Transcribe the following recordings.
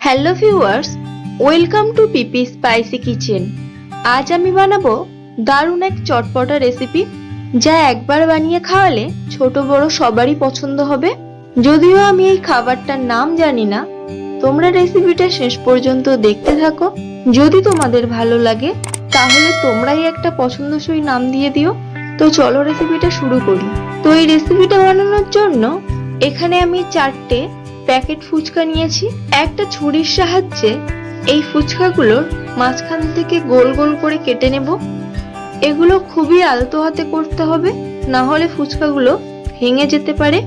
Hello viewers, welcome to PP spicy kitchen. আজ আমি বানাবো দারুণ এক চটপটা রেসিপি, যা একবার বানিয়ে খাওয়ালে ছোট বড় সবারই পছন্দ হবে। যদিও আমি এই খাবারটার নাম জানি না, তোমরা রেসিপিটা শেষ পর্যন্ত দেখতে থাকো। যদি তোমাদের ভালো লাগে তাহলে তোমরাই একটা পছন্দসই নাম দিয়ে দিও। তো চলো রেসিপিটা শুরু করি। তো এই রেসিপিটা বানানোর জন্য এখানে আমি 4টে প্যাকেট ফুচকা নিয়েছি। একটা ছুরির সাহায্যে এই ফুচকাগুলোর মাঝখান থেকে গোল গোল করে কেটে নেব। এগুলো খুবই আলতো হাতে করতে হবে, না হলে ফুচকাগুলো ভেঙে যেতে পারে।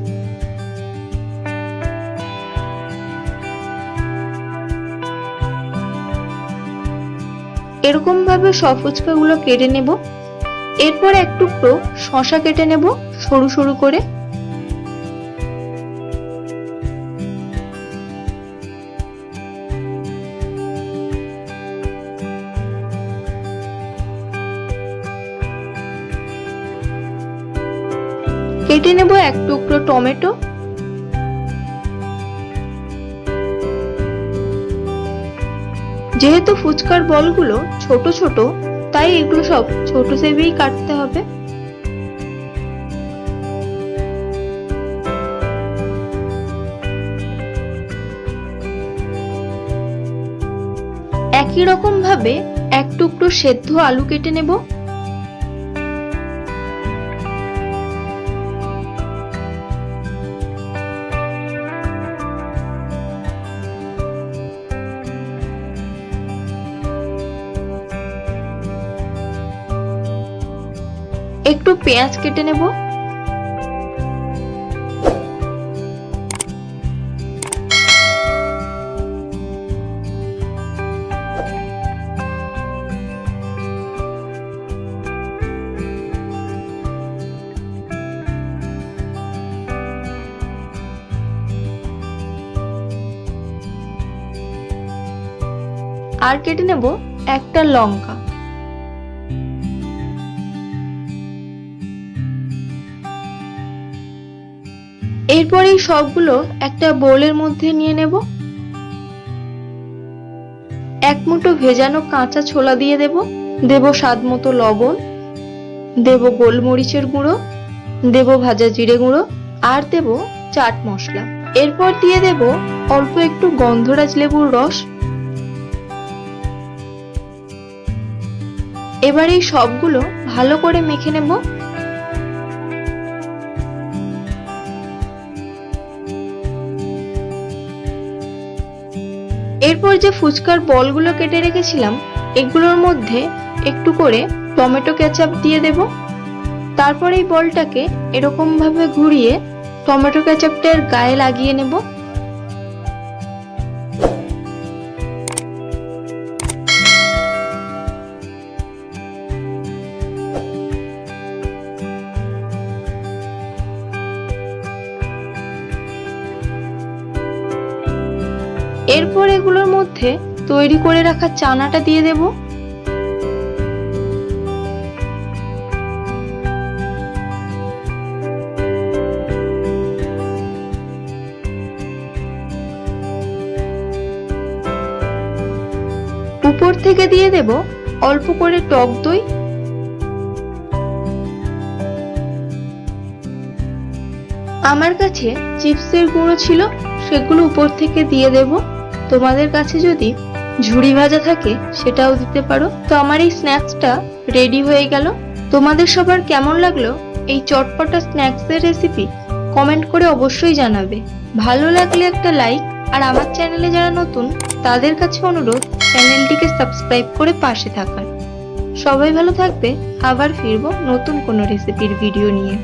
এরকম ভাবে সব ফুচকাগুলো কেটে নেব। এরপর এক টুকরো শসা কেটে নেব সরু সরু করে। কেটে নেব এক টুকরো টমেটো। যেহেতু ফুচকার বলগুলো ছোট ছোট, তাই এগুলো সব ছোট সেভেই কাটতে হবে। একই রকম ভাবে এক টুকরো সেদ্ধ আলু কেটে নেব। একটু পেঁয়াজ কেটে নেব। আর কেটে নেব একটা লঙ্কা। এরপর এই সবগুলো একটা বোলের মধ্যে নিয়ে নেব। এক মুঠো ভেজানো কাঁচা ছোলা দিয়ে দেব। দেব স্বাদ মতো লবণ, দেব গোলমরিচের গুঁড়ো, দেব ভাজা জিরে গুঁড়ো, আর দেব চাট মশলা। এরপর দিয়ে দেব অল্প একটু গন্ধরাজ লেবুর রস। এবার এই সবগুলো ভালো করে মেখে নেব। এরপর যে ফুচকার বলগুলো কেটে রেখেছিলাম, এগুলোর মধ্যে একটু করে টমেটো কেচাপ দিয়ে দেব। তারপর এই বলটাকে এরকম ভাবে ঘুরিয়ে টমেটো কেচাপটার গায়ে লাগিয়ে নেব। এরপর এগুলোর মধ্যে তৈরি করে রাখা চানাটা দিয়ে দেব। উপর থেকে দিয়ে দেব অল্প করে টক দই। আমার কাছে চিপসের গুঁড়ো ছিল, সেগুলো উপর থেকে দিয়ে দেব। তোমাদের কাছে যদি ঝুড়ি ভাজা থাকে সেটাও দিতে পারো। তো আমার এই স্ন্যাক্সটা রেডি হয়ে গেল। তোমাদের সবার কেমন লাগলো এই চটপটা স্ন্যাক্সের রেসিপি কমেন্ট করে অবশ্যই জানাবে। ভালো লাগলে একটা লাইক, আর আমার চ্যানেলে যারা নতুন তাদের কাছে অনুরোধ চ্যানেলটিকে সাবস্ক্রাইব করে পাশে থাকার। সবাই ভালো থাকবে, আবার ফিরবো নতুন কোনো রেসিপির ভিডিও নিয়ে।